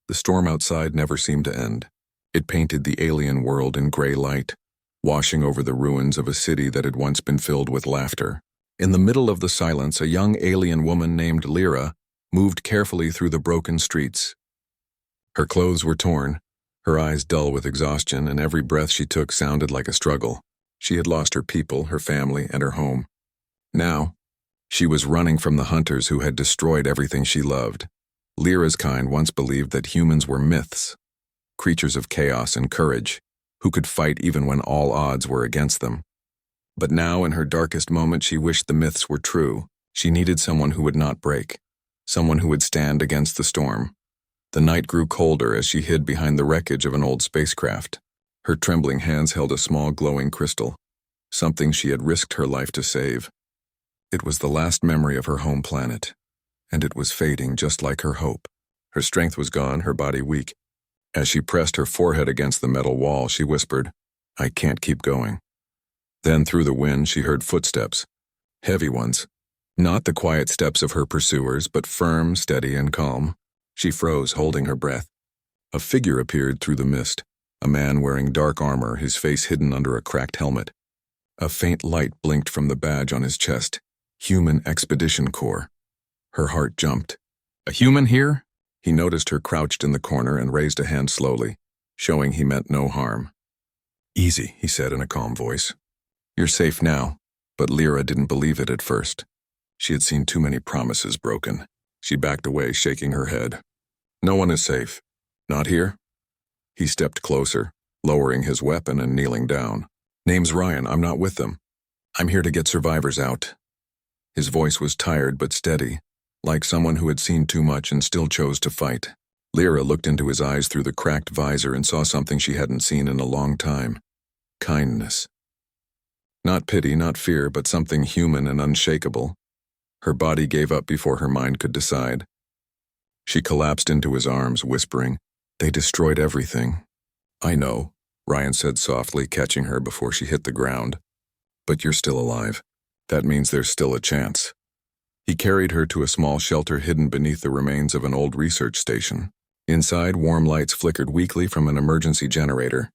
The storm outside never seemed to end. It painted the alien world in gray light, washing over the ruins of a city that had once been filled with laughter. In the middle of the silence, a young alien woman named Lyra moved carefully through the broken streets. Her clothes were torn, her eyes dull with exhaustion, and every breath she took sounded like a struggle. She had lost her people, her family, and her home. Now, she was running from the hunters who had destroyed everything she loved. Lyra's kind once believed that humans were myths, creatures of chaos and courage, who could fight even when all odds were against them. But now, in her darkest moment, she wished the myths were true. She needed someone who would not break, someone who would stand against the storm. The night grew colder as she hid behind the wreckage of an old spacecraft. Her trembling hands held a small glowing crystal, something she had risked her life to save. It was the last memory of her home planet, and it was fading just like her hope. Her strength was gone, her body weak. As she pressed her forehead against the metal wall, she whispered, "I can't keep going." Then through the wind she heard footsteps, heavy ones, not the quiet steps of her pursuers, but firm, steady, and calm. She froze, holding her breath. A figure appeared through the mist, a man wearing dark armor, his face hidden under a cracked helmet. A faint light blinked from the badge on his chest. Human Expedition Corps. Her heart jumped. "A human here?" He noticed her crouched in the corner and raised a hand slowly, showing he meant no harm. "Easy," he said in a calm voice. "You're safe now." But Lyra didn't believe it at first. She had seen too many promises broken. She backed away, shaking her head. "No one is safe. Not here?" He stepped closer, lowering his weapon and kneeling down. "Name's Ryan. I'm not with them. I'm here to get survivors out." His voice was tired but steady, like someone who had seen too much and still chose to fight. Lyra looked into his eyes through the cracked visor and saw something she hadn't seen in a long time. Kindness. Not pity, not fear, but something human and unshakable. Her body gave up before her mind could decide. She collapsed into his arms, whispering, "They destroyed everything." "I know," Ryan said softly, catching her before she hit the ground. "But you're still alive. That means there's still a chance." He carried her to a small shelter hidden beneath the remains of an old research station. Inside, warm lights flickered weakly from an emergency generator.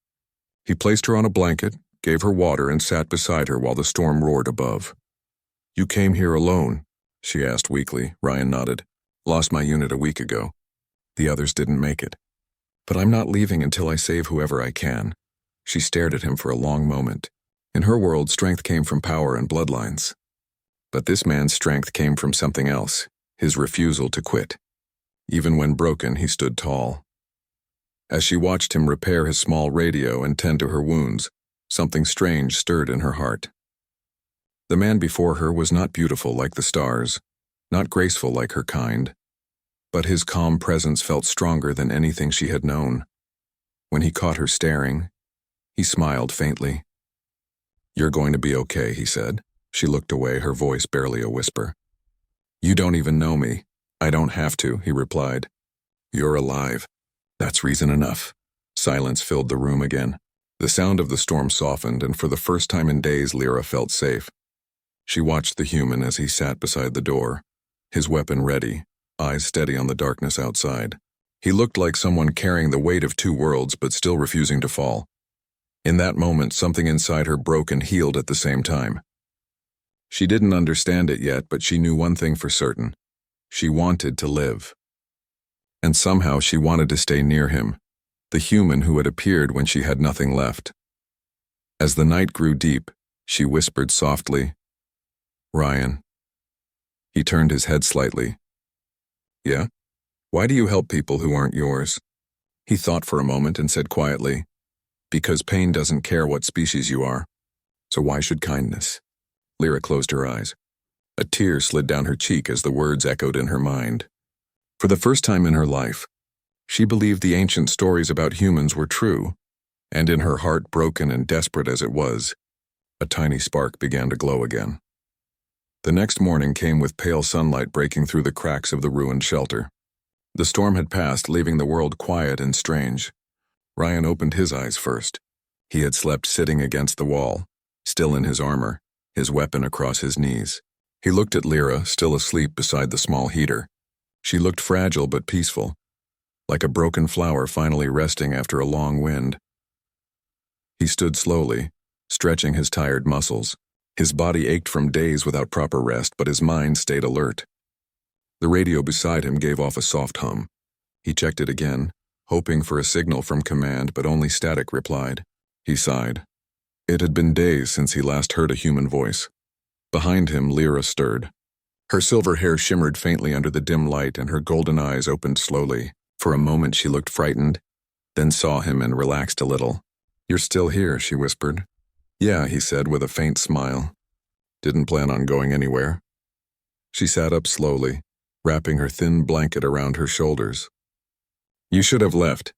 He placed her on a blanket, gave her water, and sat beside her while the storm roared above. "You came here alone?" she asked weakly. Ryan nodded. "Lost my unit a week ago. The others didn't make it. But I'm not leaving until I save whoever I can." She stared at him for a long moment. In her world, strength came from power and bloodlines. But this man's strength came from something else, his refusal to quit. Even when broken, he stood tall. As she watched him repair his small radio and tend to her wounds, something strange stirred in her heart. The man before her was not beautiful like the stars, not graceful like her kind, but his calm presence felt stronger than anything she had known. When he caught her staring, he smiled faintly. "You're going to be okay," he said. She looked away, her voice barely a whisper. "You don't even know me." "I don't have to," he replied. "You're alive. That's reason enough." Silence filled the room again. The sound of the storm softened, and for the first time in days, Lyra felt safe. She watched the human as he sat beside the door, his weapon ready, eyes steady on the darkness outside. He looked like someone carrying the weight of two worlds but still refusing to fall. In that moment, something inside her broke and healed at the same time. She didn't understand it yet, but she knew one thing for certain. She wanted to live. And somehow she wanted to stay near him, the human who had appeared when she had nothing left. As the night grew deep, she whispered softly, "Ryan." He turned his head slightly. "Yeah? Why do you help people who aren't yours?" He thought for a moment and said quietly, "Because pain doesn't care what species you are. So why should kindness?" Lyra closed her eyes. A tear slid down her cheek as the words echoed in her mind. For the first time in her life, she believed the ancient stories about humans were true, and in her heart, broken and desperate as it was, a tiny spark began to glow again. The next morning came with pale sunlight breaking through the cracks of the ruined shelter. The storm had passed, leaving the world quiet and strange. Ryan opened his eyes first. He had slept sitting against the wall, still in his armor, his weapon across his knees. He looked at Lyra, still asleep beside the small heater. She looked fragile but peaceful, like a broken flower finally resting after a long wind. He stood slowly, stretching his tired muscles. His body ached from days without proper rest, but his mind stayed alert. The radio beside him gave off a soft hum. He checked it again, hoping for a signal from command, but only static replied. He sighed. It had been days since he last heard a human voice. Behind him, Lyra stirred. Her silver hair shimmered faintly under the dim light, and her golden eyes opened slowly. For a moment she looked frightened, then saw him and relaxed a little. "You're still here," she whispered. "Yeah," he said with a faint smile. "Didn't plan on going anywhere." She sat up slowly, wrapping her thin blanket around her shoulders. "You should have left.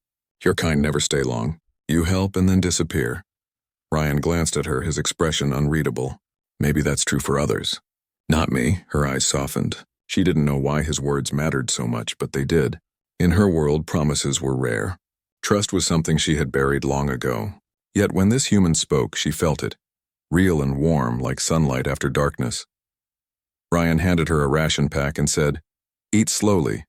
Your kind never stay long. You help and then disappear." Ryan glanced at her, his expression unreadable. Maybe that's true for others. Not me. Her eyes softened. She didn't know why his words mattered so much, but they did. In her world, promises were rare. Trust was something she had buried long ago. Yet when this human spoke, she felt it, real and warm like sunlight after darkness. Ryan handed her a ration pack and said, "Eat slowly.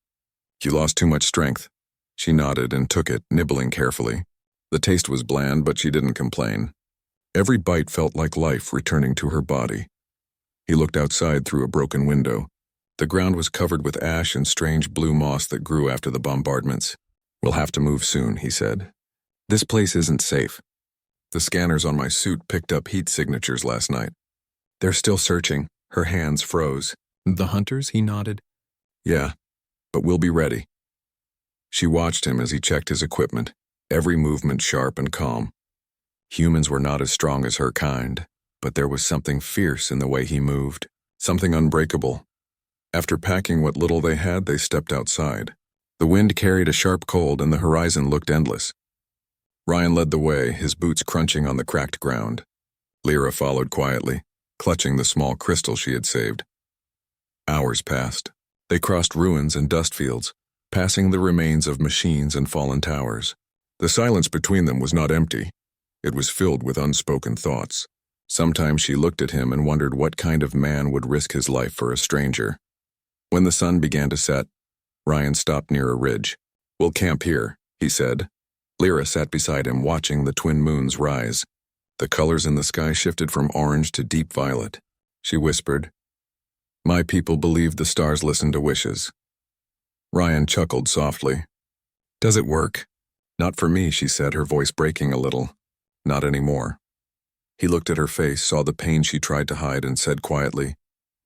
You lost too much strength." She nodded and took it, nibbling carefully. The taste was bland, but she didn't complain. Every bite felt like life returning to her body. He looked outside through a broken window. The ground was covered with ash and strange blue moss that grew after the bombardments. "We'll have to move soon," he said. "This place isn't safe. The scanners on my suit picked up heat signatures last night." "They're still searching." Her hands froze. "The hunters?" He nodded. "Yeah, but we'll be ready." She watched him as he checked his equipment, every movement sharp and calm. Humans were not as strong as her kind, but there was something fierce in the way he moved, something unbreakable. After packing what little they had, they stepped outside. The wind carried a sharp cold and the horizon looked endless. Ryan led the way, his boots crunching on the cracked ground. Lyra followed quietly, clutching the small crystal she had saved. Hours passed. They crossed ruins and dust fields, passing the remains of machines and fallen towers. The silence between them was not empty. It was filled with unspoken thoughts. Sometimes she looked at him and wondered what kind of man would risk his life for a stranger. When the sun began to set, Ryan stopped near a ridge. "We'll camp here," he said. Lyra sat beside him, watching the twin moons rise. The colors in the sky shifted from orange to deep violet. She whispered, "My people believe the stars listen to wishes." Ryan chuckled softly. "Does it work?" "Not for me," she said, her voice breaking a little. "Not anymore." He looked at her face, saw the pain she tried to hide, and said quietly,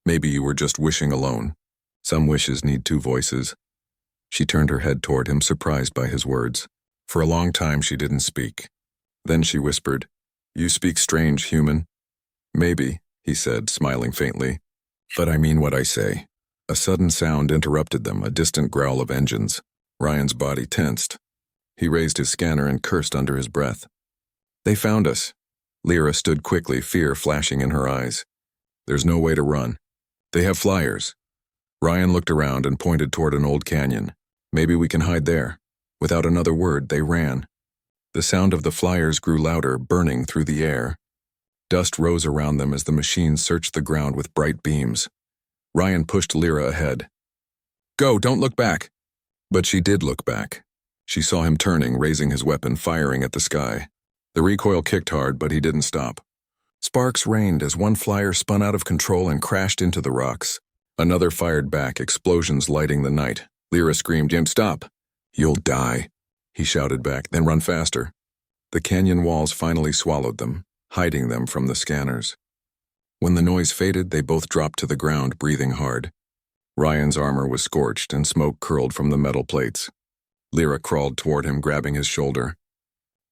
"Maybe you were just wishing alone. Some wishes need two voices." She turned her head toward him, surprised by his words. For a long time she didn't speak. Then she whispered, "You speak strange, human." "Maybe," he said, smiling faintly. "But I mean what I say." A sudden sound interrupted them, a distant growl of engines. Ryan's body tensed. He raised his scanner and cursed under his breath. "They found us." Lyra stood quickly, fear flashing in her eyes. "There's no way to run. They have flyers." Ryan looked around and pointed toward an old canyon. "Maybe we can hide there." Without another word, they ran. The sound of the flyers grew louder, burning through the air. Dust rose around them as the machines searched the ground with bright beams. Ryan pushed Lyra ahead. "Go, don't look back." But she did look back. She saw him turning, raising his weapon, firing at the sky. The recoil kicked hard, but he didn't stop. Sparks rained as one flyer spun out of control and crashed into the rocks. Another fired back, explosions lighting the night. Lyra screamed, "Jim, stop!" "You'll die," he shouted back, "then run faster." The canyon walls finally swallowed them, hiding them from the scanners. When the noise faded, they both dropped to the ground, breathing hard. Ryan's armor was scorched and smoke curled from the metal plates. Lyra crawled toward him, grabbing his shoulder.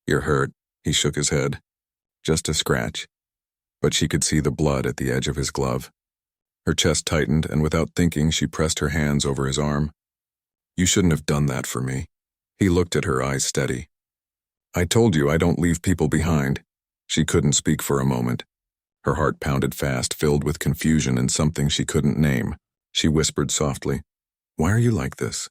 "You're hurt," he shook his head. "Just a scratch." But she could see the blood at the edge of his glove. Her chest tightened, and without thinking, she pressed her hands over his arm. "You shouldn't have done that for me." He looked at her, eyes steady. "I told you I don't leave people behind." She couldn't speak for a moment. Her heart pounded fast, filled with confusion and something she couldn't name. She whispered softly, "Why are you like this?"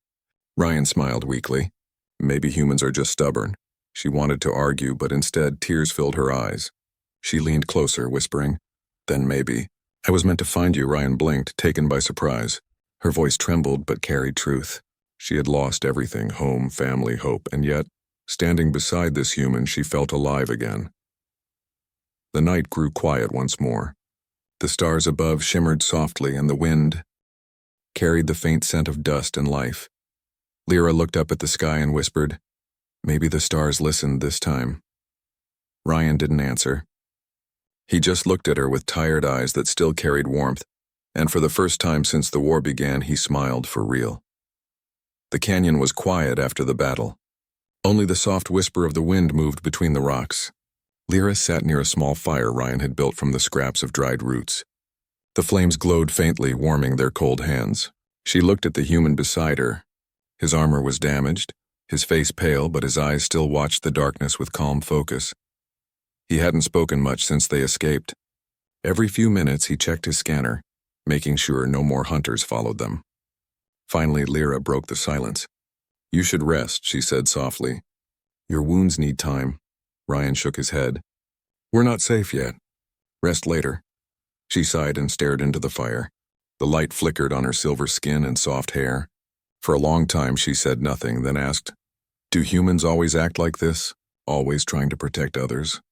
Ryan smiled weakly. Maybe humans are just stubborn. She wanted to argue, but instead tears filled her eyes. She leaned closer, whispering, "Then maybe." "I was meant to find you," Ryan blinked, taken by surprise. Her voice trembled but carried truth. She had lost everything, home, family, hope, and yet, standing beside this human, she felt alive again. The night grew quiet once more. The stars above shimmered softly, and the wind carried the faint scent of dust and life. Lyra looked up at the sky and whispered, "Maybe the stars listened this time." Ryan didn't answer. He just looked at her with tired eyes that still carried warmth, and for the first time since the war began, he smiled for real. The canyon was quiet after the battle. Only the soft whisper of the wind moved between the rocks. Lyra sat near a small fire Ryan had built from the scraps of dried roots. The flames glowed faintly, warming their cold hands. She looked at the human beside her. His armor was damaged, his face pale, but his eyes still watched the darkness with calm focus. He hadn't spoken much since they escaped. Every few minutes he checked his scanner, making sure no more hunters followed them. Finally, Lyra broke the silence. "You should rest," she said softly. "Your wounds need time." Ryan shook his head. "We're not safe yet. Rest later." She sighed and stared into the fire. The light flickered on her silver skin and soft hair. For a long time she said nothing, then asked, "Do humans always act like this? Always trying to protect others?"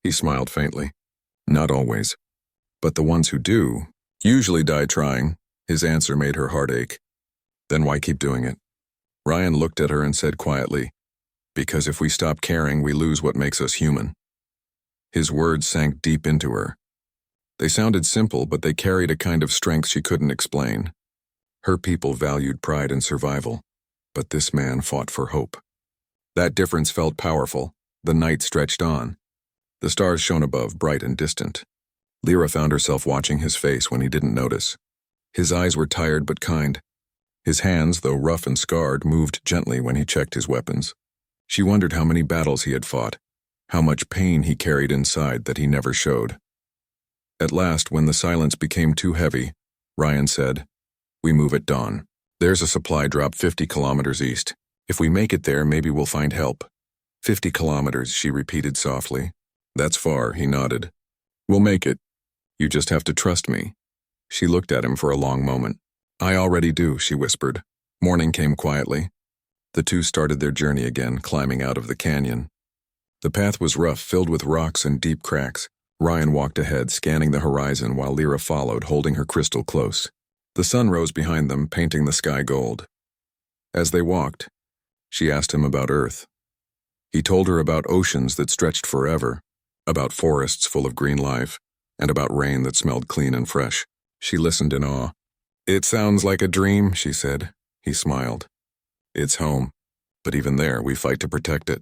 He smiled faintly. "Not always. But the ones who do usually die trying." His answer made her heart ache. "Then why keep doing it?" Ryan looked at her and said quietly, "Because if we stop caring, we lose what makes us human." His words sank deep into her. They sounded simple, but they carried a kind of strength she couldn't explain. Her people valued pride and survival, but this man fought for hope. That difference felt powerful. The night stretched on. The stars shone above, bright and distant. Lyra found herself watching his face when he didn't notice. His eyes were tired but kind. His hands, though rough and scarred, moved gently when he checked his weapons. She wondered how many battles he had fought, how much pain he carried inside that he never showed. At last, when the silence became too heavy, Ryan said, "We move at dawn. There's a supply drop 50 kilometers east. If we make it there, maybe we'll find help." 50 kilometers, she repeated softly. "That's far," he nodded. "We'll make it. You just have to trust me." She looked at him for a long moment. "I already do," she whispered. Morning came quietly. The two started their journey again, climbing out of the canyon. The path was rough, filled with rocks and deep cracks. Ryan walked ahead, scanning the horizon, while Lyra followed, holding her crystal close. The sun rose behind them, painting the sky gold. As they walked, she asked him about Earth. He told her about oceans that stretched forever, about forests full of green life, and about rain that smelled clean and fresh. She listened in awe. "It sounds like a dream," she said. He smiled. "It's home, but even there, we fight to protect it."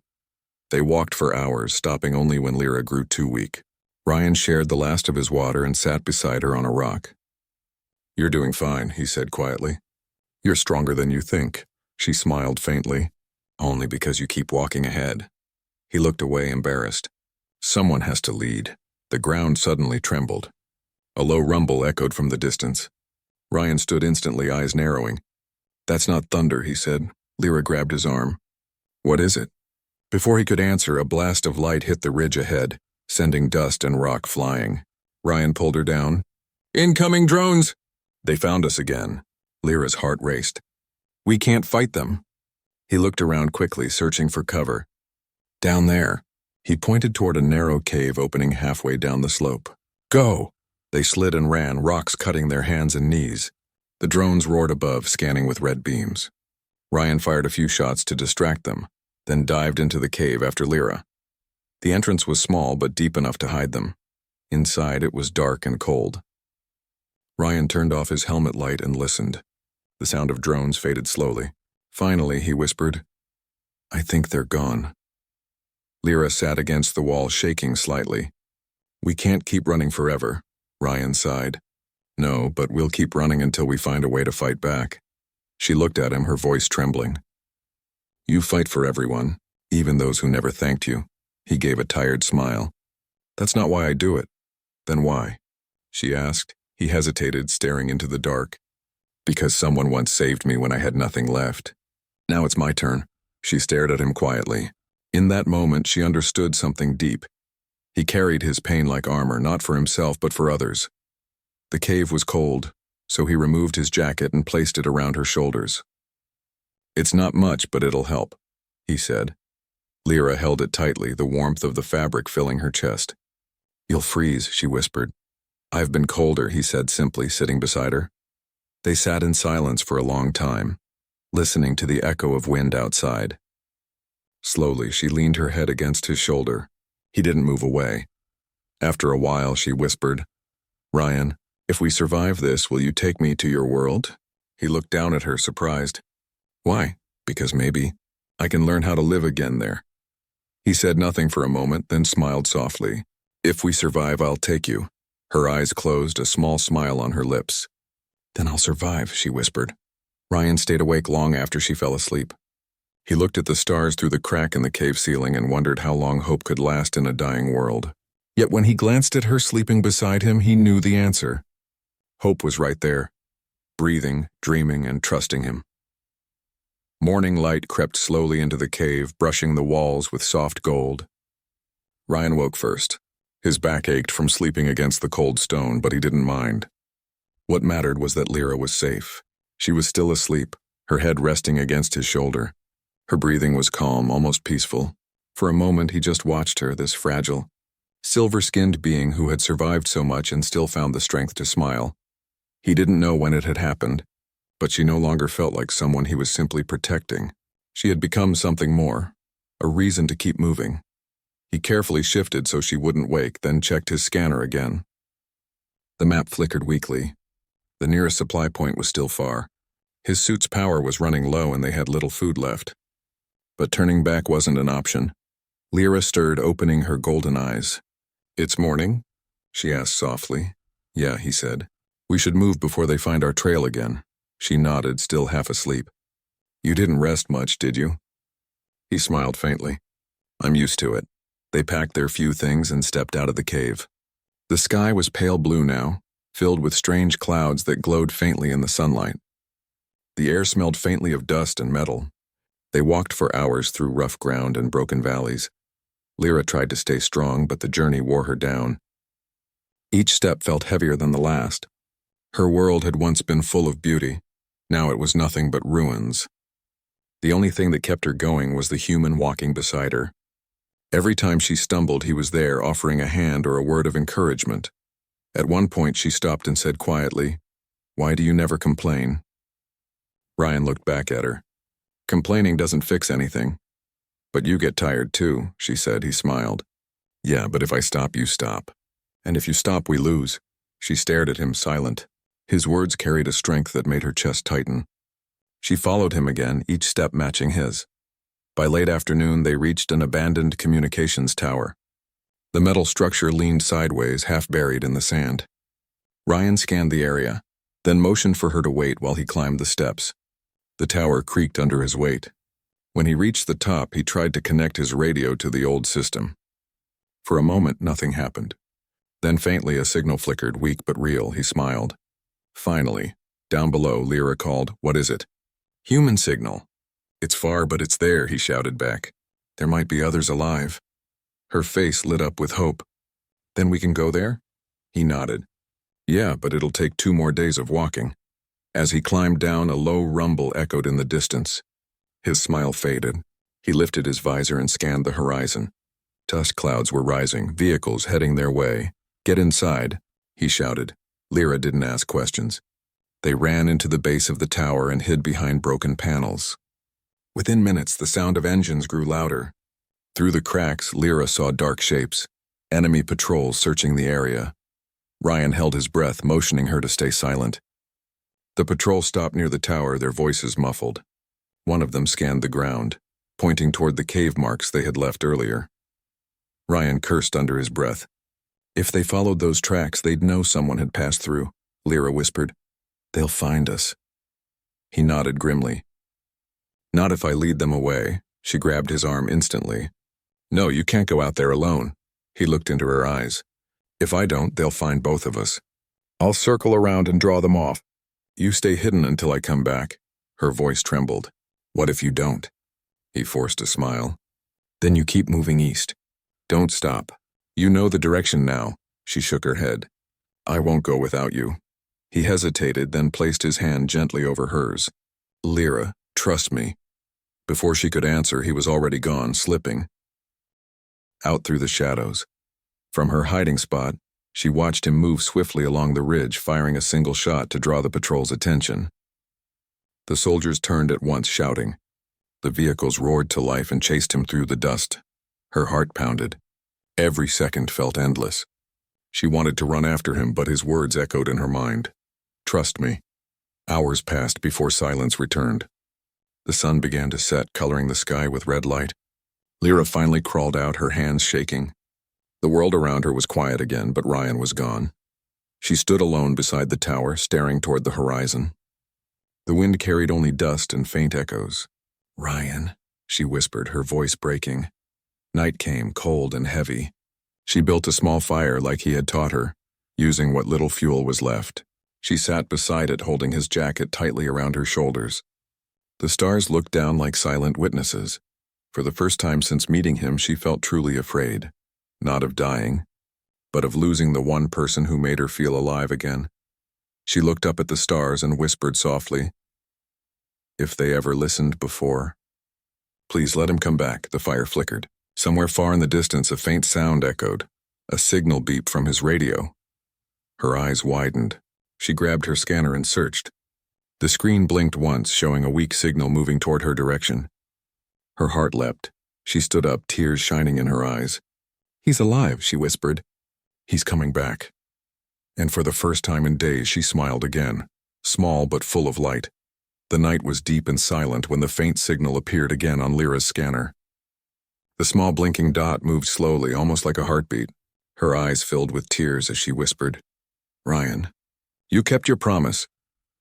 They walked for hours, stopping only when Lyra grew too weak. Ryan shared the last of his water and sat beside her on a rock. "You're doing fine," he said quietly. "You're stronger than you think." She smiled faintly. "Only because you keep walking ahead." He looked away, embarrassed. Someone has to lead. The ground suddenly trembled. A low rumble echoed from the distance. Ryan stood instantly, eyes narrowing. "That's not thunder," he said. Lyra grabbed his arm. "What is it?" Before he could answer, a blast of light hit the ridge ahead, sending dust and rock flying. Ryan pulled her down. "Incoming drones!" "They found us again." Lyra's heart raced. "We can't fight them." He looked around quickly, searching for cover. "Down there." He pointed toward a narrow cave opening halfway down the slope. "Go!" They slid and ran, rocks cutting their hands and knees. The drones roared above, scanning with red beams. Ryan fired a few shots to distract them, then dived into the cave after Lyra. The entrance was small but deep enough to hide them. Inside, it was dark and cold. Ryan turned off his helmet light and listened. The sound of drones faded slowly. Finally, he whispered, "I think they're gone." Lyra sat against the wall, shaking slightly. "We can't keep running forever," Ryan sighed. "No, but we'll keep running until we find a way to fight back." She looked at him, her voice trembling. "You fight for everyone, even those who never thanked you." He gave a tired smile. "That's not why I do it." "Then why?" she asked. He hesitated, staring into the dark. "Because someone once saved me when I had nothing left. Now it's my turn." She stared at him quietly. In that moment, she understood something deep. He carried his pain like armor, not for himself but for others. The cave was cold, so he removed his jacket and placed it around her shoulders. It's not much, but it'll help, he said. Lyra held it tightly, the warmth of the fabric filling her chest. You'll freeze, she whispered. I've been colder, he said simply, sitting beside her. They sat in silence for a long time, listening to the echo of wind outside. Slowly, she leaned her head against his shoulder. He didn't move away. After a while, she whispered, Ryan, if we survive this, will you take me to your world? He looked down at her, surprised. Why? Because maybe I can learn how to live again there. He said nothing for a moment, then smiled softly. If we survive, I'll take you. Her eyes closed, a small smile on her lips. Then I'll survive, she whispered. Ryan stayed awake long after she fell asleep. He looked at the stars through the crack in the cave ceiling and wondered how long hope could last in a dying world. Yet when he glanced at her sleeping beside him, he knew the answer. Hope was right there, breathing, dreaming, and trusting him. Morning light crept slowly into the cave, brushing the walls with soft gold. Ryan woke first. His back ached from sleeping against the cold stone, but he didn't mind. What mattered was that Lyra was safe. She was still asleep, her head resting against his shoulder. Her breathing was calm, almost peaceful. For a moment he just watched her, this fragile, silver-skinned being who had survived so much and still found the strength to smile. He didn't know when it had happened, but she no longer felt like someone he was simply protecting. She had become something more, a reason to keep moving. He carefully shifted so she wouldn't wake, then checked his scanner again. The map flickered weakly. The nearest supply point was still far. His suit's power was running low and they had little food left. But turning back wasn't an option. Lyra stirred, opening her golden eyes. It's morning? She asked softly. Yeah, he said. We should move before they find our trail again. She nodded, still half asleep. You didn't rest much, did you? He smiled faintly. I'm used to it. They packed their few things and stepped out of the cave. The sky was pale blue now, filled with strange clouds that glowed faintly in the sunlight. The air smelled faintly of dust and metal. They walked for hours through rough ground and broken valleys. Lyra tried to stay strong, but the journey wore her down. Each step felt heavier than the last. Her world had once been full of beauty. Now it was nothing but ruins. The only thing that kept her going was the human walking beside her. Every time she stumbled, he was there, offering a hand or a word of encouragement. At one point, she stopped and said quietly, Why do you never complain? Ryan looked back at her. Complaining doesn't fix anything. But you get tired too, she said. He smiled. Yeah, but if I stop, you stop. And if you stop, we lose. She stared at him, silent. His words carried a strength that made her chest tighten. She followed him again, each step matching his. By late afternoon, they reached an abandoned communications tower. The metal structure leaned sideways, half buried in the sand. Ryan scanned the area, then motioned for her to wait while he climbed the steps. The tower creaked under his weight. When he reached the top, he tried to connect his radio to the old system. For a moment, nothing happened. Then faintly, a signal flickered, weak but real. He smiled. Finally, down below, Lyra called, What is it? Human signal. It's far, but it's there, he shouted back. There might be others alive. Her face lit up with hope. Then we can go there? He nodded. Yeah, but it'll take 2 more days of walking. As he climbed down, a low rumble echoed in the distance. His smile faded. He lifted his visor and scanned the horizon. Dust clouds were rising, vehicles heading their way. Get inside, he shouted. Lyra didn't ask questions. They ran into the base of the tower and hid behind broken panels. Within minutes, the sound of engines grew louder. Through the cracks, Lyra saw dark shapes, enemy patrols searching the area. Ryan held his breath, motioning her to stay silent. The patrol stopped near the tower, their voices muffled. One of them scanned the ground, pointing toward the cave marks they had left earlier. Ryan cursed under his breath. If they followed those tracks, they'd know someone had passed through, Lyra whispered. They'll find us. He nodded grimly. Not if I lead them away. She grabbed his arm instantly. No, you can't go out there alone. He looked into her eyes. If I don't, they'll find both of us. I'll circle around and draw them off. You stay hidden until I come back. Her voice trembled. What if you don't? He forced a smile. Then you keep moving east. Don't stop. You know the direction now. She shook her head. I won't go without you. He hesitated, then placed his hand gently over hers. Lyra, trust me. Before she could answer, he was already gone, slipping out through the shadows. From her hiding spot, she watched him move swiftly along the ridge, firing a single shot to draw the patrol's attention. The soldiers turned at once, shouting. The vehicles roared to life and chased him through the dust. Her heart pounded. Every second felt endless. She wanted to run after him, but his words echoed in her mind. Trust me. Hours passed before silence returned. The sun began to set, coloring the sky with red light. Lyra finally crawled out, her hands shaking. The world around her was quiet again, but Ryan was gone. She stood alone beside the tower, staring toward the horizon. The wind carried only dust and faint echoes. Ryan, she whispered, her voice breaking. Night came, cold and heavy. She built a small fire like he had taught her, using what little fuel was left. She sat beside it, holding his jacket tightly around her shoulders. The stars looked down like silent witnesses. For the first time since meeting him, she felt truly afraid. Not of dying, but of losing the one person who made her feel alive again. She looked up at the stars and whispered softly, if they ever listened before. Please let him come back. The fire flickered. Somewhere far in the distance, a faint sound echoed, a signal beep from his radio. Her eyes widened. She grabbed her scanner and searched. The screen blinked once, showing a weak signal moving toward her direction. Her heart leapt. She stood up, tears shining in her eyes. He's alive, she whispered. He's coming back. And for the first time in days, she smiled again, small but full of light. The night was deep and silent when the faint signal appeared again on Lyra's scanner. The small blinking dot moved slowly, almost like a heartbeat. Her eyes filled with tears as she whispered, Ryan, you kept your promise.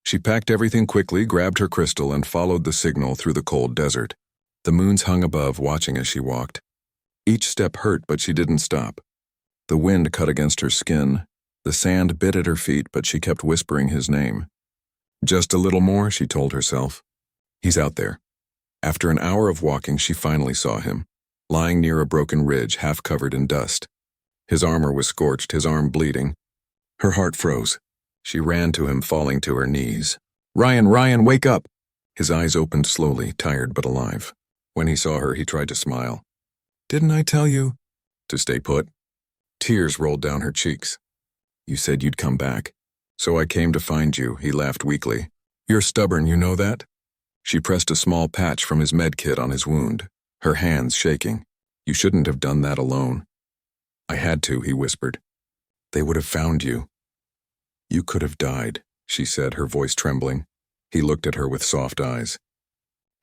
She packed everything quickly, grabbed her crystal, and followed the signal through the cold desert. The moons hung above, watching as she walked. Each step hurt, but she didn't stop. The wind cut against her skin. The sand bit at her feet, but she kept whispering his name. Just a little more, she told herself. He's out there. After an hour of walking, she finally saw him, lying near a broken ridge, half covered in dust. His armor was scorched, his arm bleeding. Her heart froze. She ran to him, falling to her knees. Ryan, Ryan, wake up! His eyes opened slowly, tired but alive. When he saw her, he tried to smile. Didn't I tell you to stay put? Tears rolled down her cheeks. You said you'd come back. So I came to find you, he laughed weakly. You're stubborn, you know that? She pressed a small patch from his med kit on his wound, her hands shaking. You shouldn't have done that alone. I had to, he whispered. They would have found you. You could have died, she said, her voice trembling. He looked at her with soft eyes.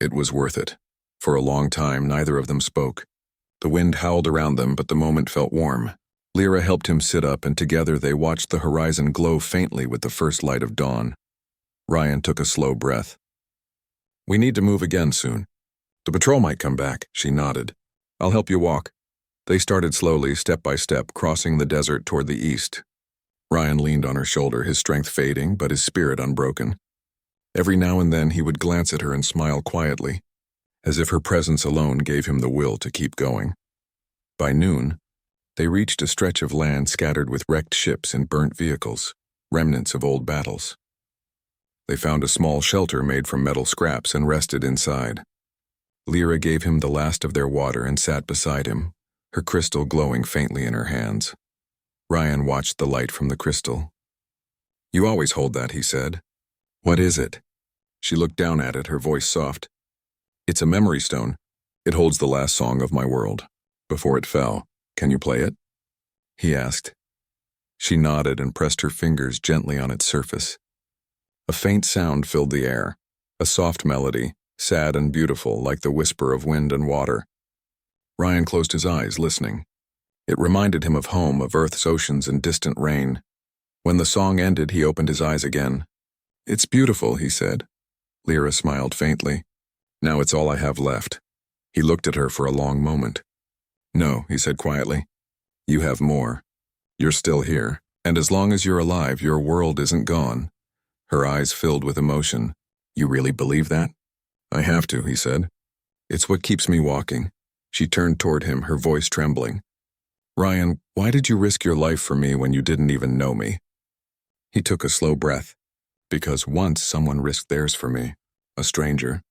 It was worth it. For a long time, neither of them spoke. The wind howled around them, but the moment felt warm. Lyra helped him sit up, and together they watched the horizon glow faintly with the first light of dawn. Ryan took a slow breath. We need to move again soon. The patrol might come back, she nodded. I'll help you walk. They started slowly, step by step, crossing the desert toward the east. Ryan leaned on her shoulder, his strength fading, but his spirit unbroken. Every now and then he would glance at her and smile quietly, as if her presence alone gave him the will to keep going. By noon, they reached a stretch of land scattered with wrecked ships and burnt vehicles, remnants of old battles. They found a small shelter made from metal scraps and rested inside. Lyra gave him the last of their water and sat beside him, her crystal glowing faintly in her hands. Ryan watched the light from the crystal. You always hold that, he said. What is it? She looked down at it, her voice soft. It's a memory stone. It holds the last song of my world. Before it fell. Can you play it? He asked. She nodded and pressed her fingers gently on its surface. A faint sound filled the air, a soft melody, sad and beautiful like the whisper of wind and water. Ryan closed his eyes, listening. It reminded him of home, of Earth's oceans and distant rain. When the song ended, he opened his eyes again. It's beautiful, he said. Lyra smiled faintly. Now it's all I have left. He looked at her for a long moment. No, he said quietly. You have more. You're still here, and as long as you're alive, your world isn't gone. Her eyes filled with emotion. You really believe that? I have to, he said. It's what keeps me walking. She turned toward him, her voice trembling. Ryan, why did you risk your life for me when you didn't even know me? He took a slow breath. Because once someone risked theirs for me, a stranger.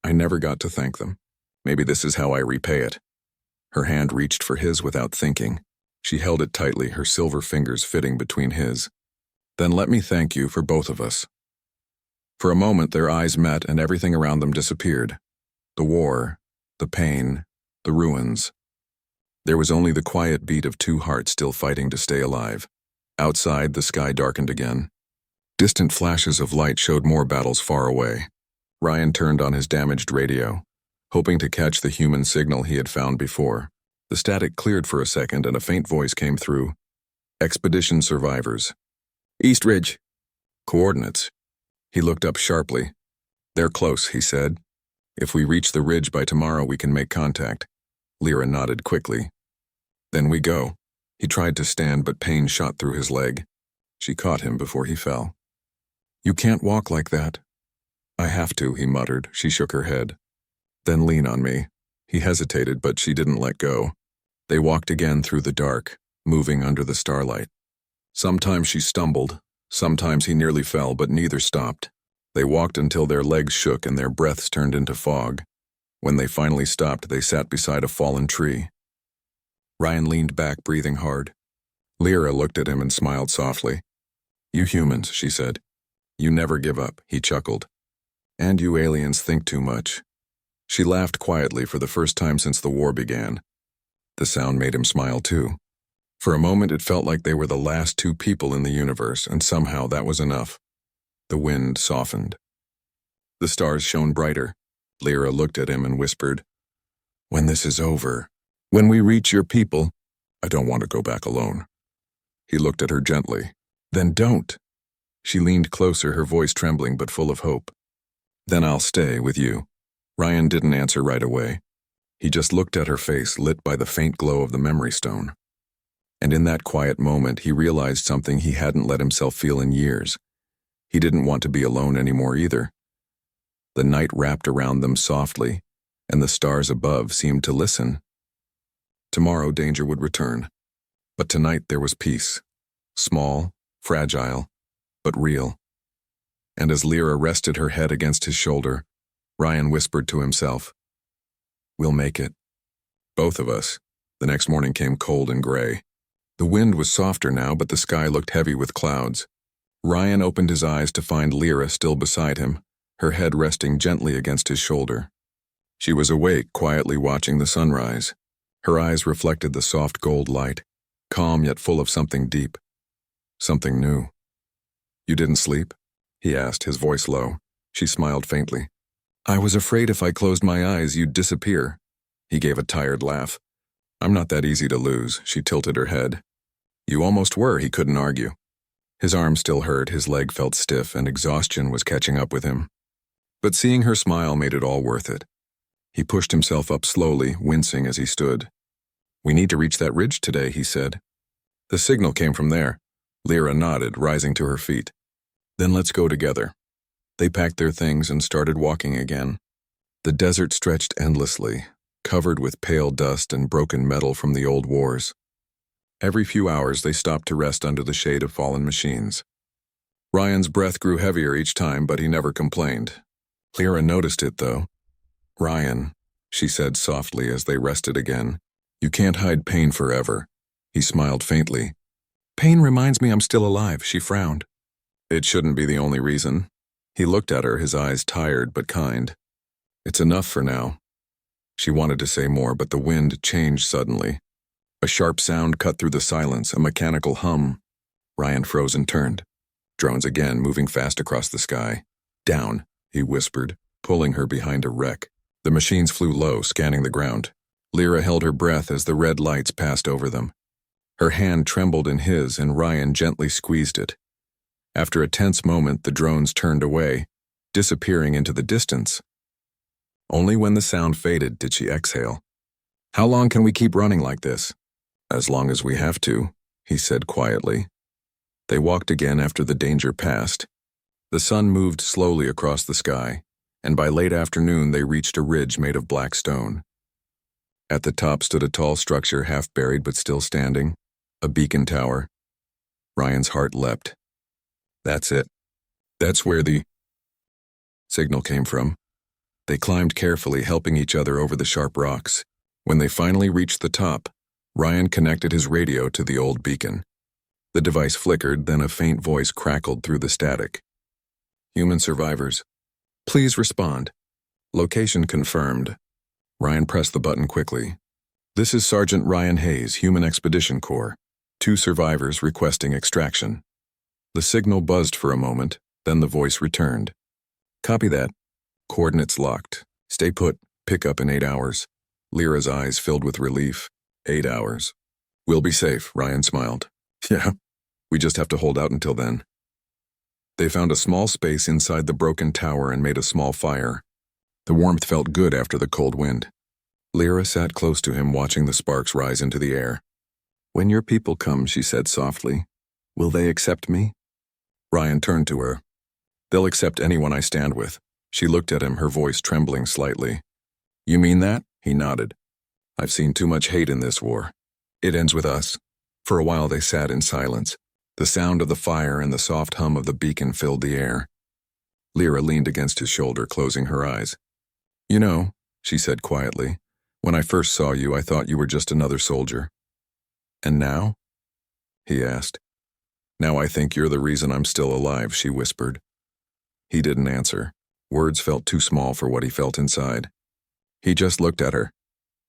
I never got to thank them. Maybe this is how I repay it. Her hand reached for his without thinking. She held it tightly, her silver fingers fitting between his. Then let me thank you for both of us. For a moment their eyes met and everything around them disappeared. The war, the pain, the ruins. There was only the quiet beat of two hearts still fighting to stay alive. Outside, the sky darkened again. Distant flashes of light showed more battles far away. Ryan turned on his damaged radio, hoping to catch the human signal he had found before. The static cleared for a second and a faint voice came through. Expedition survivors. East Ridge. Coordinates. He looked up sharply. They're close, he said. If we reach the ridge by tomorrow, we can make contact. Lyra nodded quickly. Then we go. He tried to stand, but pain shot through his leg. She caught him before he fell. You can't walk like that. I have to, he muttered. She shook her head. Then lean on me. He hesitated, but she didn't let go. They walked again through the dark, moving under the starlight. Sometimes she stumbled, sometimes he nearly fell, but neither stopped. They walked until their legs shook and their breaths turned into fog. When they finally stopped, they sat beside a fallen tree. Ryan leaned back, breathing hard. Lyra looked at him and smiled softly. You humans, she said. You never give up, he chuckled. And you aliens think too much. She laughed quietly for the first time since the war began. The sound made him smile too. For a moment it felt like they were the last two people in the universe, and somehow that was enough. The wind softened. The stars shone brighter. Lyra looked at him and whispered, When this is over, when we reach your people, I don't want to go back alone. He looked at her gently. Then don't. She leaned closer, her voice trembling but full of hope. Then I'll stay with you. Ryan didn't answer right away. He just looked at her face, lit by the faint glow of the memory stone. And in that quiet moment, he realized something he hadn't let himself feel in years. He didn't want to be alone anymore either. The night wrapped around them softly, and the stars above seemed to listen. Tomorrow danger would return. But tonight there was peace. Small, fragile, but real. And as Lyra rested her head against his shoulder, Ryan whispered to himself, We'll make it. Both of us. The next morning came cold and gray. The wind was softer now, but the sky looked heavy with clouds. Ryan opened his eyes to find Lyra still beside him, her head resting gently against his shoulder. She was awake, quietly watching the sunrise. Her eyes reflected the soft gold light, calm yet full of something deep. Something new. You didn't sleep? He asked, his voice low. She smiled faintly. I was afraid if I closed my eyes, you'd disappear. He gave a tired laugh. I'm not that easy to lose, she tilted her head. You almost were, he couldn't argue. His arm still hurt, his leg felt stiff, and exhaustion was catching up with him. But seeing her smile made it all worth it. He pushed himself up slowly, wincing as he stood. We need to reach that ridge today, he said. The signal came from there. Lyra nodded, rising to her feet. Then let's go together. They packed their things and started walking again. The desert stretched endlessly, covered with pale dust and broken metal from the old wars. Every few hours they stopped to rest under the shade of fallen machines. Ryan's breath grew heavier each time, but he never complained. Lyra noticed it, though. Ryan, she said softly as they rested again, you can't hide pain forever. He smiled faintly. Pain reminds me I'm still alive, she frowned. It shouldn't be the only reason. He looked at her, his eyes tired but kind. It's enough for now. She wanted to say more, but the wind changed suddenly. A sharp sound cut through the silence, a mechanical hum. Ryan froze and turned. Drones again, moving fast across the sky. Down, he whispered, pulling her behind a wreck. The machines flew low, scanning the ground. Lyra held her breath as the red lights passed over them. Her hand trembled in his, and Ryan gently squeezed it. After a tense moment, the drones turned away, disappearing into the distance. Only when the sound faded did she exhale. How long can we keep running like this? As long as we have to, he said quietly. They walked again after the danger passed. The sun moved slowly across the sky, and by late afternoon they reached a ridge made of black stone. At the top stood a tall structure, half buried but still standing, a beacon tower. Ryan's heart leapt. That's it. That's where the signal came from. They climbed carefully, helping each other over the sharp rocks. When they finally reached the top, Ryan connected his radio to the old beacon. The device flickered, then a faint voice crackled through the static. "Human survivors, please respond. Location confirmed." Ryan pressed the button quickly. "This is Sergeant Ryan Hayes, Human Expedition Corps. 2 survivors requesting extraction." The signal buzzed for a moment, then the voice returned. "Copy that. Coordinates locked. Stay put. Pick up in 8 hours." Lyra's eyes filled with relief. 8 hours. "We'll be safe," Ryan smiled. "Yeah, we just have to hold out until then." They found a small space inside the broken tower and made a small fire. The warmth felt good after the cold wind. Lyra sat close to him, watching the sparks rise into the air. "When your people come," she said softly, "will they accept me?" Ryan turned to her. "They'll accept anyone I stand with." She looked at him, her voice trembling slightly. "You mean that?" He nodded. "I've seen too much hate in this war. It ends with us." For a while they sat in silence. The sound of the fire and the soft hum of the beacon filled the air. Lyra leaned against his shoulder, closing her eyes. "You know," she said quietly, "when I first saw you, I thought you were just another soldier." "And now?" he asked. "Now I think you're the reason I'm still alive," she whispered. He didn't answer. Words felt too small for what he felt inside. He just looked at her.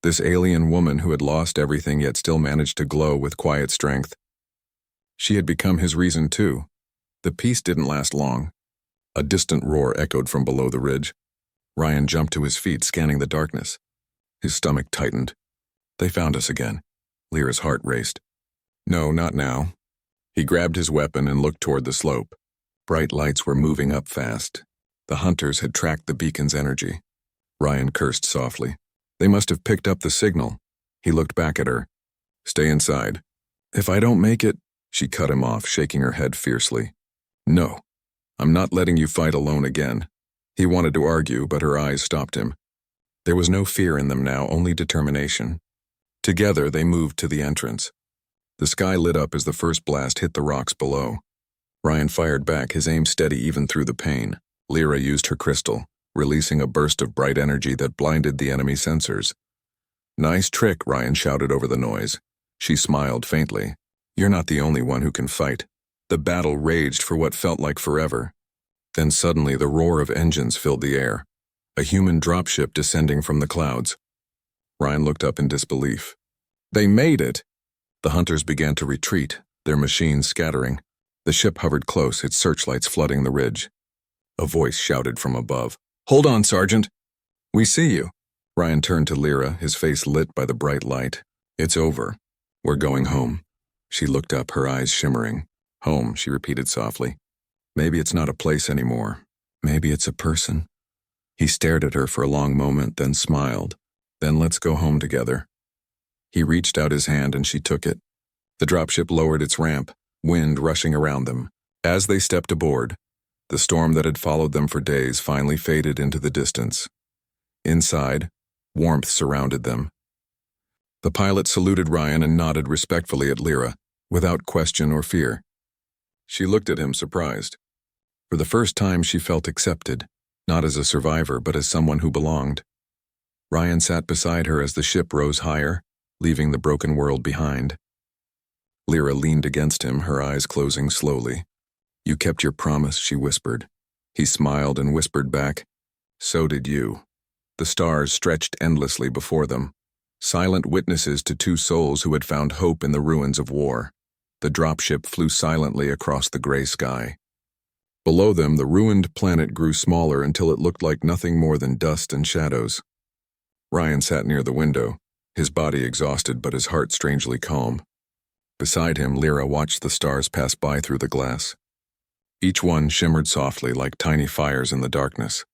This alien woman who had lost everything yet still managed to glow with quiet strength. She had become his reason too. The peace didn't last long. A distant roar echoed from below the ridge. Ryan jumped to his feet, scanning the darkness. His stomach tightened. "They found us again." Lyra's heart raced. "No, not now." He grabbed his weapon and looked toward the slope. Bright lights were moving up fast. The hunters had tracked the beacon's energy. Ryan cursed softly. They must have picked up the signal. He looked back at her. "Stay inside." "If I don't make it..." She cut him off, shaking her head fiercely. "No, I'm not letting you fight alone again." He wanted to argue, but her eyes stopped him. There was no fear in them now, only determination. Together they moved to the entrance. The sky lit up as the first blast hit the rocks below. Ryan fired back, his aim steady even through the pain. Lyra used her crystal, releasing a burst of bright energy that blinded the enemy sensors. "Nice trick," Ryan shouted over the noise. She smiled faintly. "You're not the only one who can fight." The battle raged for what felt like forever. Then suddenly the roar of engines filled the air. A human dropship descending from the clouds. Ryan looked up in disbelief. "They made it!" The hunters began to retreat, their machines scattering. The ship hovered close, its searchlights flooding the ridge. A voice shouted from above. "Hold on, Sergeant! We see you!" Ryan turned to Lyra, his face lit by the bright light. "It's over. We're going home." She looked up, her eyes shimmering. "Home," she repeated softly. "Maybe it's not a place anymore. Maybe it's a person." He stared at her for a long moment, then smiled. "Then let's go home together." He reached out his hand and she took it. The dropship lowered its ramp, wind rushing around them. As they stepped aboard, the storm that had followed them for days finally faded into the distance. Inside, warmth surrounded them. The pilot saluted Ryan and nodded respectfully at Lyra, without question or fear. She looked at him, surprised. For the first time she felt accepted, not as a survivor but as someone who belonged. Ryan sat beside her as the ship rose higher, leaving the broken world behind. Lyra leaned against him, her eyes closing slowly. "You kept your promise," she whispered. He smiled and whispered back, "So did you." The stars stretched endlessly before them, silent witnesses to 2 souls who had found hope in the ruins of war. The dropship flew silently across the gray sky. Below them, the ruined planet grew smaller until it looked like nothing more than dust and shadows. Ryan sat near the window, his body exhausted but his heart strangely calm. Beside him, Lyra watched the stars pass by through the glass. Each one shimmered softly like tiny fires in the darkness.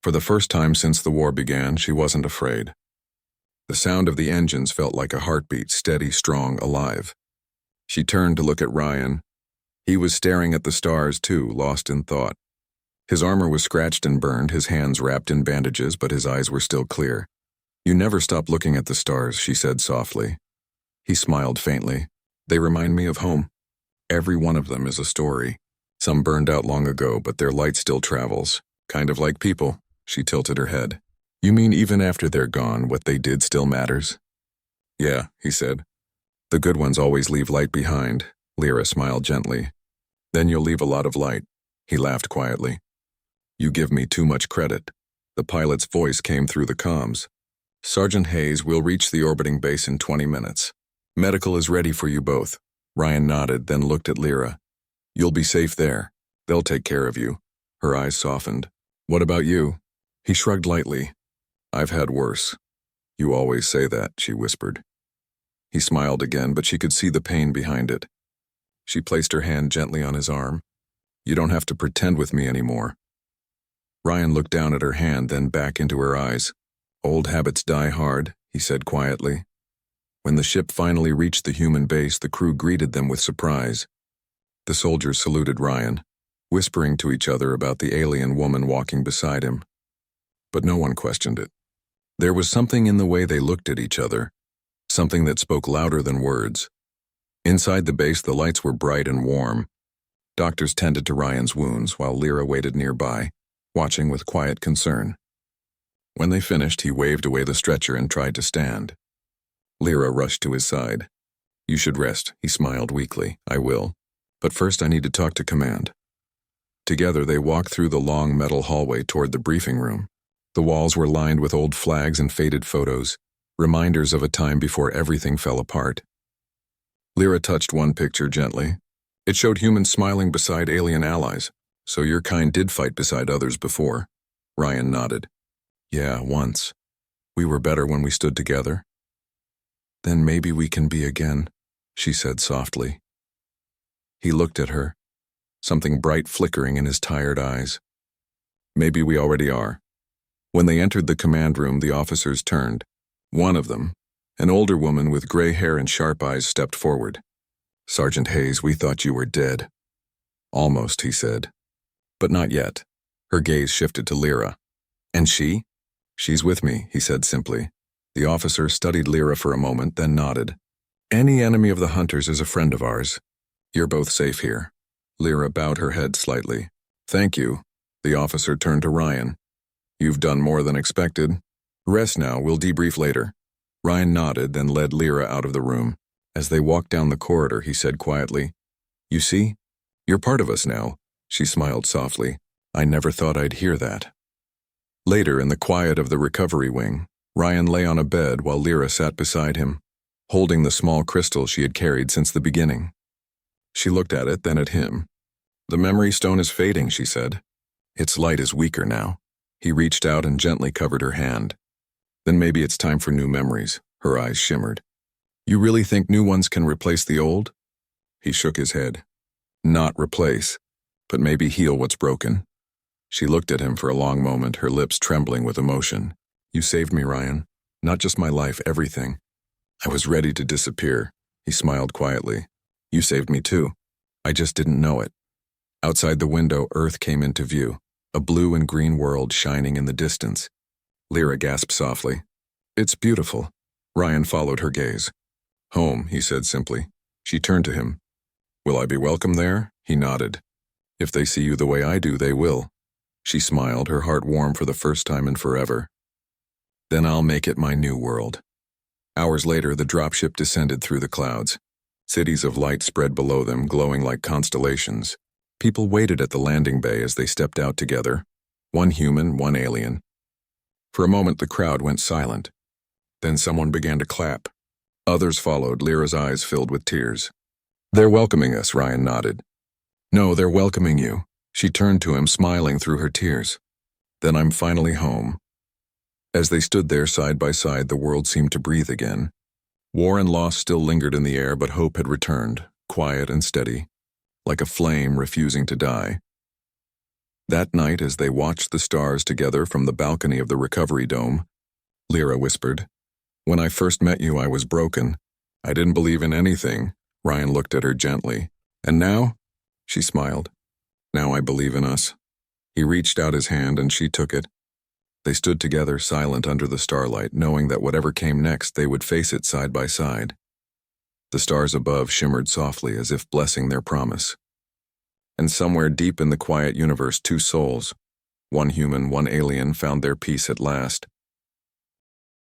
For the first time since the war began, she wasn't afraid. The sound of the engines felt like a heartbeat, steady, strong, alive. She turned to look at Ryan. He was staring at the stars too, lost in thought. His armor was scratched and burned, his hands wrapped in bandages, but his eyes were still clear. "You never stop looking at the stars," she said softly. He smiled faintly. "They remind me of home. Every one of them is a story. Some burned out long ago, but their light still travels. Kind of like people." She tilted her head. You mean even after they're gone, what they did still matters? Yeah, he said. The good ones always leave light behind. Lyra smiled gently. Then you'll leave a lot of light. He laughed quietly. You give me too much credit. The pilot's voice came through the comms. Sergeant Hayes will reach the orbiting base in 20 minutes. Medical is ready for you both. Ryan nodded, then looked at Lyra. You'll be safe there. They'll take care of you. Her eyes softened. What about you? He shrugged lightly. I've had worse. You always say that, she whispered. He smiled again, but she could see the pain behind it. She placed her hand gently on his arm. You don't have to pretend with me anymore. Ryan looked down at her hand, then back into her eyes. Old habits die hard, he said quietly. When the ship finally reached the human base, the crew greeted them with surprise. The soldiers saluted Ryan, whispering to each other about the alien woman walking beside him. But no one questioned it. There was something in the way they looked at each other, something that spoke louder than words. Inside the base, the lights were bright and warm. Doctors tended to Ryan's wounds while Lyra waited nearby, watching with quiet concern. When they finished, he waved away the stretcher and tried to stand. Lyra rushed to his side. You should rest, he smiled weakly. I will. But first I need to talk to command. Together they walked through the long metal hallway toward the briefing room. The walls were lined with old flags and faded photos, reminders of a time before everything fell apart. Lyra touched one picture gently. It showed humans smiling beside alien allies. So your kind did fight beside others before. Ryan nodded. Yeah, once. We were better when we stood together. Then maybe we can be again, she said softly. He looked at her, something bright flickering in his tired eyes. Maybe we already are. When they entered the command room, the officers turned. One of them, an older woman with gray hair and sharp eyes, stepped forward. Sergeant Hayes, we thought you were dead. Almost, he said. But not yet. Her gaze shifted to Lyra. And she? She's with me, he said simply. The officer studied Lyra for a moment, then nodded. Any enemy of the hunters is a friend of ours. You're both safe here. Lyra bowed her head slightly. Thank you. The officer turned to Ryan. You've done more than expected. Rest now, we'll debrief later. Ryan nodded, then led Lyra out of the room. As they walked down the corridor, he said quietly, You see? You're part of us now. She smiled softly. I never thought I'd hear that. Later, in the quiet of the recovery wing, Ryan lay on a bed while Lyra sat beside him, holding the small crystal she had carried since the beginning. She looked at it, then at him. The memory stone is fading, she said. Its light is weaker now. He reached out and gently covered her hand. Then maybe it's time for new memories. Her eyes shimmered. You really think new ones can replace the old? He shook his head. Not replace, but maybe heal what's broken. She looked at him for a long moment, her lips trembling with emotion. You saved me, Ryan. Not just my life, everything. I was ready to disappear. He smiled quietly. You saved me too. I just didn't know it. Outside the window, Earth came into view, a blue and green world shining in the distance. Lyra gasped softly. It's beautiful. Ryan followed her gaze. Home, he said simply. She turned to him. Will I be welcome there? He nodded. If they see you the way I do, they will. She smiled, her heart warm for the first time in forever. Then I'll make it my new world. Hours later, the dropship descended through the clouds. Cities of light spread below them, glowing like constellations. People waited at the landing bay as they stepped out together. One human, one alien. For a moment, the crowd went silent. Then someone began to clap. Others followed, Lyra's eyes filled with tears. They're welcoming us, Ryan nodded. No, they're welcoming you. She turned to him, smiling through her tears. Then I'm finally home. As they stood there side by side, the world seemed to breathe again. War and loss still lingered in the air, but hope had returned, quiet and steady, like a flame refusing to die. That night, as they watched the stars together from the balcony of the recovery dome, Lyra whispered, When I first met you, I was broken. I didn't believe in anything. Ryan looked at her gently. And now? She smiled. Now I believe in us. He reached out his hand and she took it. They stood together, silent under the starlight, knowing that whatever came next, they would face it side by side. The stars above shimmered softly as if blessing their promise. And somewhere deep in the quiet universe, two souls, one human, one alien, found their peace at last.